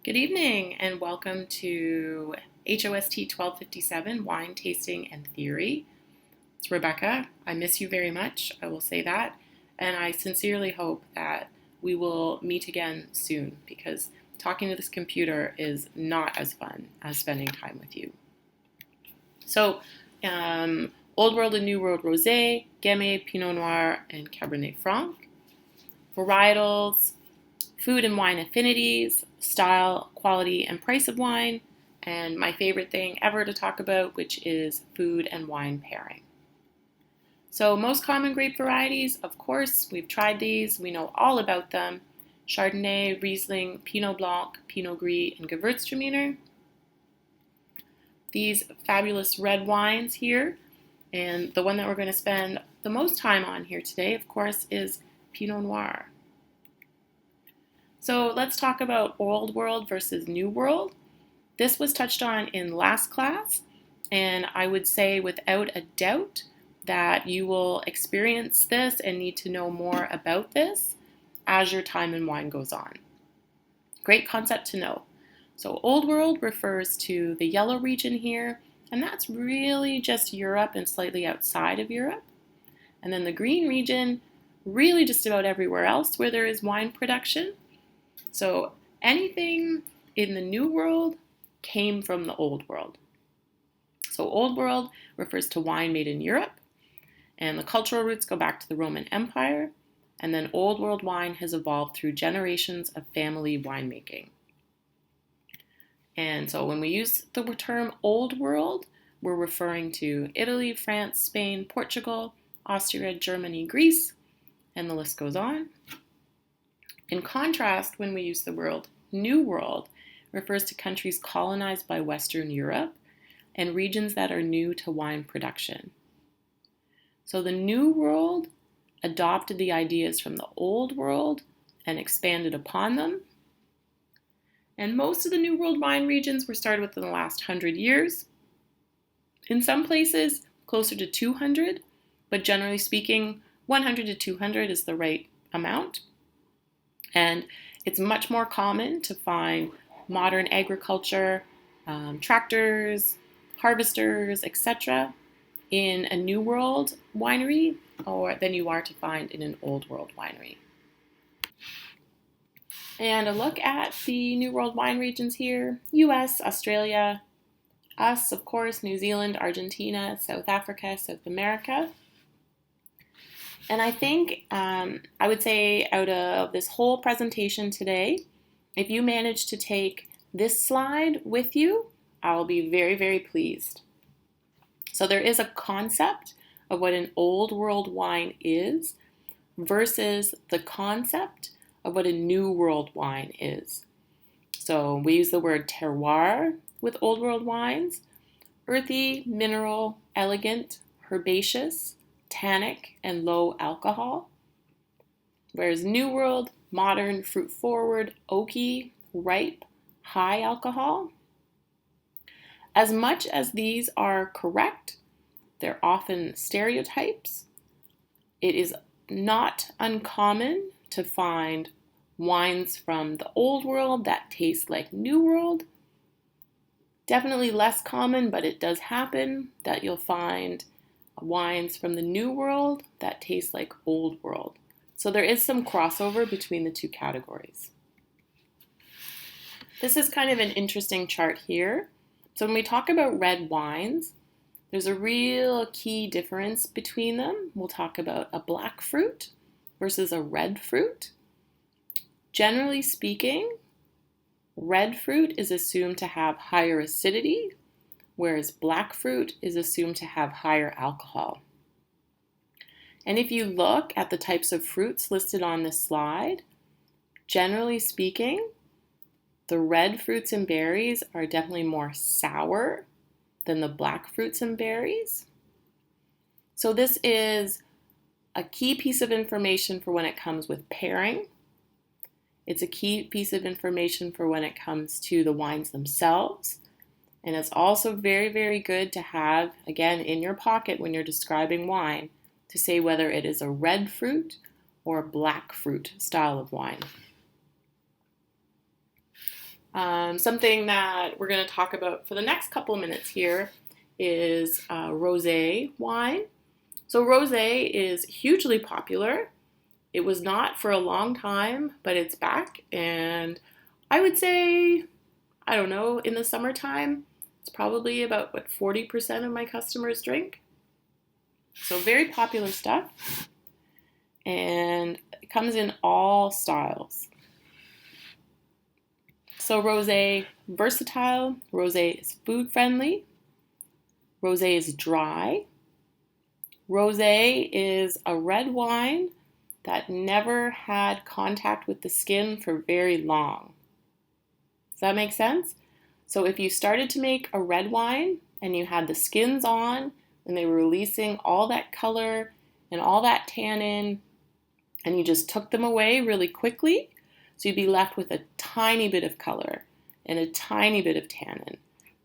Good evening and welcome to HOST 1257, Wine Tasting and Theory. It's Rebecca. I miss you very much, I will say that, and I sincerely hope that we will meet again soon because talking to this computer is not as fun as spending time with you. So, Old World and New World Rosé, Gamay, Pinot Noir, and Cabernet Franc. Varietals, food and wine affinities, style, quality, and price of wine, and my favorite thing ever to talk about, which is food and wine pairing. So most common grape varieties, of course, we've tried these, we know all about them. Chardonnay, Riesling, Pinot Blanc, Pinot Gris, and Gewürztraminer. These fabulous red wines here, and the one that we're going to spend the most time on here today, of course, is Pinot Noir. So let's talk about Old World versus New World. This was touched on in last class, and I would say without a doubt that you will experience this and need to know more about this as your time in wine goes on. Great concept to know. So Old World refers to the yellow region here, and that's really just Europe and slightly outside of Europe. And then the green region, really just about everywhere else where there is wine production. So anything in the New World came from the Old World. So Old World refers to wine made in Europe, and the cultural roots go back to the Roman Empire, and then Old World wine has evolved through generations of family winemaking. And so when we use the term Old World, we're referring to Italy, France, Spain, Portugal, Austria, Germany, Greece, and the list goes on. In contrast, when we use the word New World, it refers to countries colonized by Western Europe and regions that are new to wine production. So the New World adopted the ideas from the Old World and expanded upon them. And most of the New World wine regions were started within the last 100 years. In some places, closer to 200, but generally speaking, 100 to 200 is the right amount. And it's much more common to find modern agriculture, tractors, harvesters, etc. in a New World winery than you are to find in an Old World winery. And a look at the New World wine regions here: US, Australia, us, of course, New Zealand, Argentina, South Africa, South America. And I think I would say out of this whole presentation today, if you manage to take this slide with you, I will be very, very pleased. So there is a concept of what an Old World wine is versus the concept of what a New World wine is. So we use the word terroir with Old World wines: earthy, mineral, elegant, herbaceous, tannic, and low alcohol. Whereas New World, modern, fruit-forward, oaky, ripe, high alcohol. As much as these are correct, they're often stereotypes. It is not uncommon to find wines from the Old World that taste like New World. Definitely less common, but it does happen that you'll find wines from the New World that taste like Old World. So there is some crossover between the two categories. This is kind of an interesting chart here. So when we talk about red wines, there's a real key difference between them. We'll talk about a black fruit versus a red fruit. Generally speaking, red fruit is assumed to have higher acidity, whereas black fruit is assumed to have higher alcohol. And if you look at the types of fruits listed on this slide, generally speaking, the red fruits and berries are definitely more sour than the black fruits and berries. So this is a key piece of information for when it comes with pairing. It's a key piece of information for when it comes to the wines themselves. And it's also very, very good to have, again, in your pocket when you're describing wine, to say whether it is a red fruit or a black fruit style of wine. Something that we're going to talk about for the next couple minutes here is rosé wine. So rosé is hugely popular. It was not for a long time, but it's back. And I would say, I don't know, in the summertime, it's probably about what 40% of my customers drink. So very popular stuff. And it comes in all styles. So rosé, versatile. Rosé is food friendly. Rosé is dry. Rosé is a red wine that never had contact with the skin for very long. Does that make sense? So if you started to make a red wine and you had the skins on and they were releasing all that color and all that tannin and you just took them away really quickly, so you'd be left with a tiny bit of color and a tiny bit of tannin.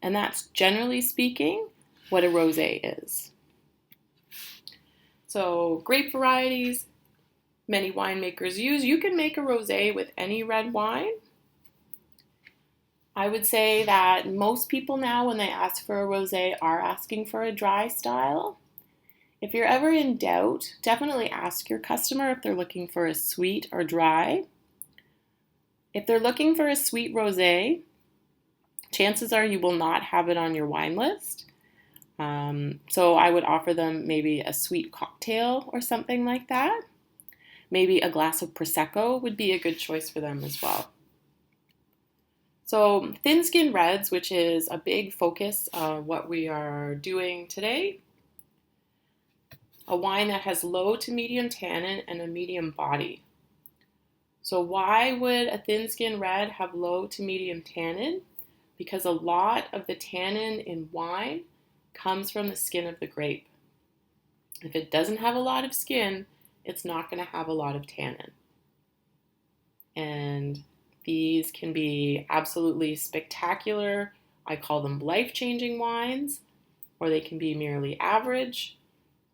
And that's generally speaking what a rosé is. So grape varieties, many winemakers use. You can make a rosé with any red wine. I would say that most people now, when they ask for a rosé, are asking for a dry style. If you're ever in doubt, definitely ask your customer if they're looking for a sweet or dry. If they're looking for a sweet rosé, chances are you will not have it on your wine list. So I would offer them maybe a sweet cocktail or something like that. Maybe a glass of Prosecco would be a good choice for them as well. So thin skin reds, which is a big focus of what we are doing today. A wine that has low to medium tannin and a medium body. So why would a thin skin red have low to medium tannin? Because a lot of the tannin in wine comes from the skin of the grape. If it doesn't have a lot of skin, it's not going to have a lot of tannin. And these can be absolutely spectacular. I call them life-changing wines, or they can be merely average.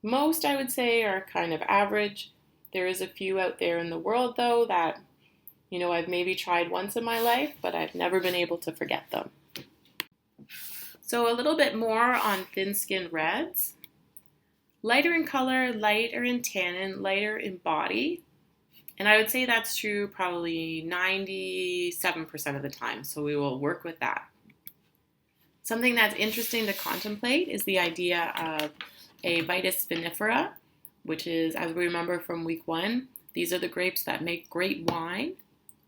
Most, I would say, are kind of average. There is a few out there in the world, though, that, I've maybe tried once in my life, but I've never been able to forget them. So a little bit more on thin-skinned reds. Lighter in color, lighter in tannin, lighter in body. And I would say that's true probably 97% of the time, so we will work with that. Something that's interesting to contemplate is the idea of a Vitis vinifera, which is, as we remember from week 1, these are the grapes that make great wine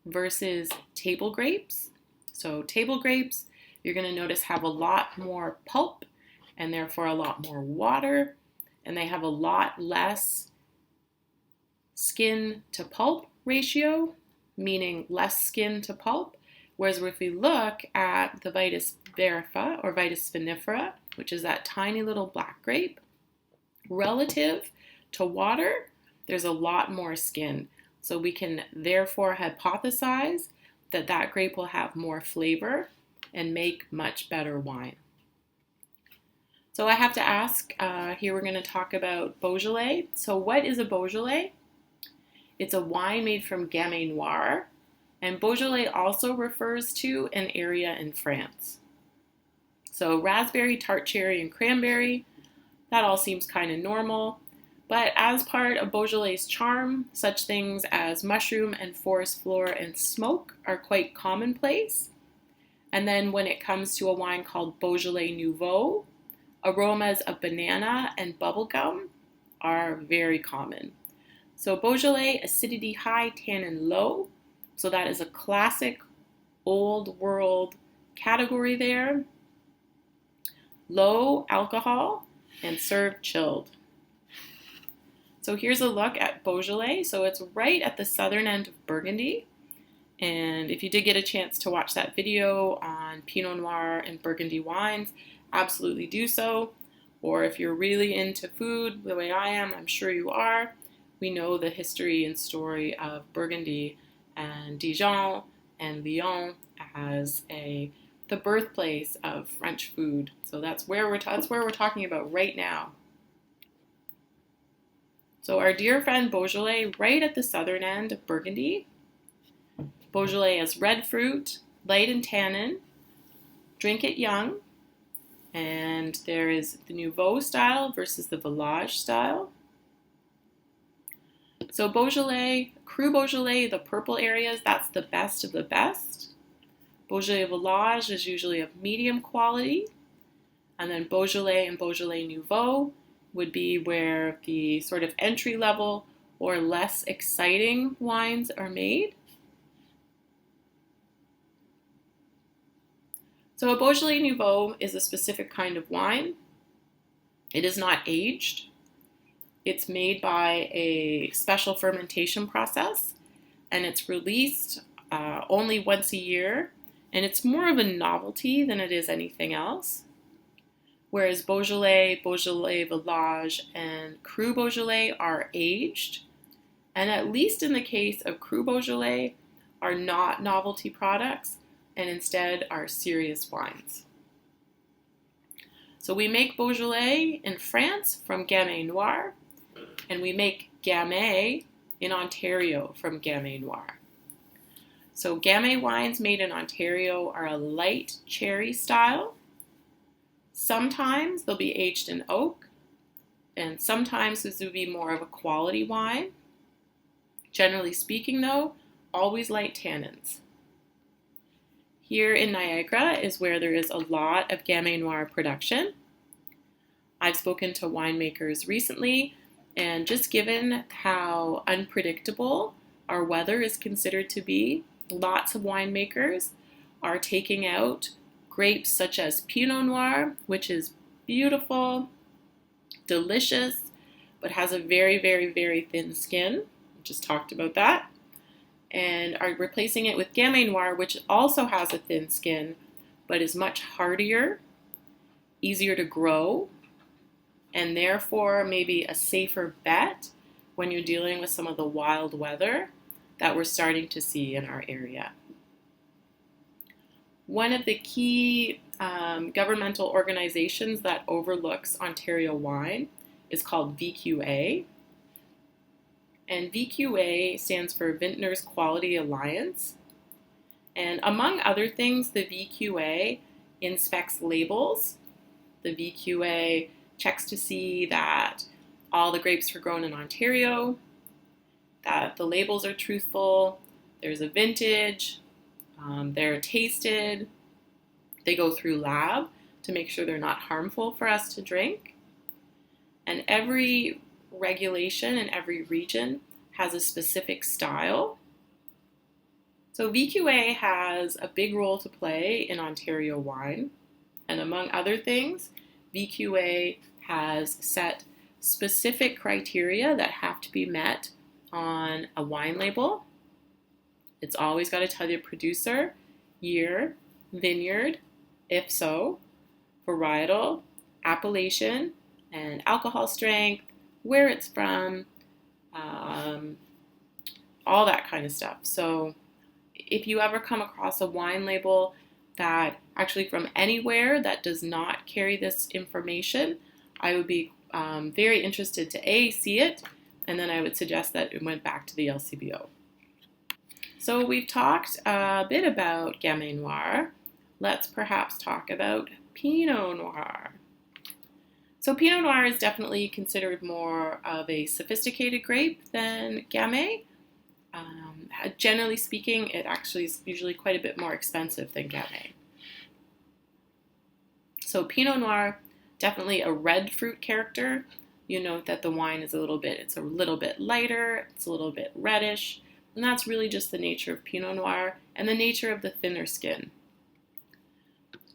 versus table grapes. So table grapes, you're going to notice have a lot more pulp and therefore a lot more water, and they have a lot less skin to pulp ratio, meaning less skin to pulp. Whereas if we look at the Vitis verifa or Vitis vinifera, which is that tiny little black grape, relative to water, there's a lot more skin. So we can therefore hypothesize that that grape will have more flavor and make much better wine. So I have to ask, here we're going to talk about Beaujolais. So what is a Beaujolais? It's a wine made from Gamay Noir, and Beaujolais also refers to an area in France. So raspberry, tart cherry, and cranberry, that all seems kind of normal. But as part of Beaujolais' charm, such things as mushroom and forest floor and smoke are quite commonplace. And then when it comes to a wine called Beaujolais Nouveau, aromas of banana and bubblegum are very common. So Beaujolais, acidity high, tannin low. So that is a classic old world category there. Low alcohol and served chilled. So here's a look at Beaujolais. So it's right at the southern end of Burgundy. And if you did get a chance to watch that video on Pinot Noir and Burgundy wines, absolutely do so. Or if you're really into food the way I am, I'm sure you are, we know the history and story of Burgundy and Dijon and Lyon as the birthplace of French food. So that's where we're talking about right now. So our dear friend Beaujolais, right at the southern end of Burgundy. Beaujolais has red fruit, light in tannin, drink it young, and there is the Nouveau style versus the Village style. So Beaujolais, Cru Beaujolais, the purple areas, that's the best of the best. Beaujolais Village is usually of medium quality. And then Beaujolais and Beaujolais Nouveau would be where the sort of entry level or less exciting wines are made. So a Beaujolais Nouveau is a specific kind of wine. It is not aged. It's made by a special fermentation process, and it's released only once a year, and it's more of a novelty than it is anything else. Whereas Beaujolais, Beaujolais Village, and Cru Beaujolais are aged, and at least in the case of Cru Beaujolais, are not novelty products, and instead are serious wines. So we make Beaujolais in France from Gamay Noir, and we make Gamay in Ontario from Gamay Noir. So Gamay wines made in Ontario are a light cherry style. Sometimes they'll be aged in oak, and sometimes this would be more of a quality wine. Generally speaking, though, always light tannins. Here in Niagara is where there is a lot of Gamay Noir production. I've spoken to winemakers recently, and just given how unpredictable our weather is considered to be, lots of winemakers are taking out grapes such as Pinot Noir, which is beautiful, delicious, but has a very, very, very thin skin. We just talked about that. And are replacing it with Gamay Noir, which also has a thin skin, but is much hardier, easier to grow, and therefore maybe a safer bet when you're dealing with some of the wild weather that we're starting to see in our area. One of the key governmental organizations that overlooks Ontario wine is called VQA. And VQA stands for Vintners Quality Alliance. And among other things, the VQA inspects labels. The VQA checks to see that all the grapes were grown in Ontario, that the labels are truthful, there's a vintage, they're tasted, they go through lab to make sure they're not harmful for us to drink. And every regulation in every region has a specific style. So VQA has a big role to play in Ontario wine. And among other things, VQA has set specific criteria that have to be met on a wine label. It's always got to tell you producer, year, vineyard, if so, varietal, appellation, and alcohol strength, where it's from, all that kind of stuff. So if you ever come across a wine label that actually from anywhere that does not carry this information, I would be very interested to see it, and then I would suggest that it went back to the LCBO. So we've talked a bit about Gamay Noir. Let's perhaps talk about Pinot Noir. So Pinot Noir is definitely considered more of a sophisticated grape than Gamay. Generally speaking, it actually is usually quite a bit more expensive than Gamay. So Pinot Noir, definitely a red fruit character. You note that the wine is a little bit lighter, it's a little bit reddish, and that's really just the nature of Pinot Noir and the nature of the thinner skin.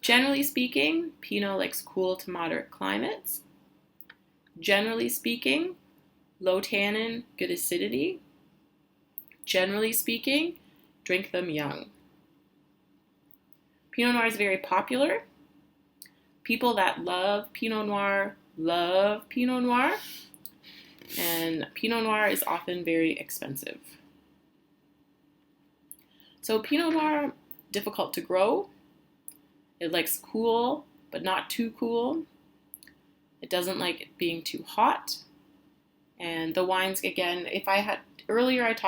Generally speaking, Pinot likes cool to moderate climates. Generally speaking, low tannin, good acidity. Generally speaking, drink them young. Pinot Noir is very popular. People that love Pinot Noir love Pinot Noir, and Pinot Noir is often very expensive. So Pinot Noir, difficult to grow. It likes cool, but not too cool. It doesn't like it being too hot. And the wines, again, earlier I talked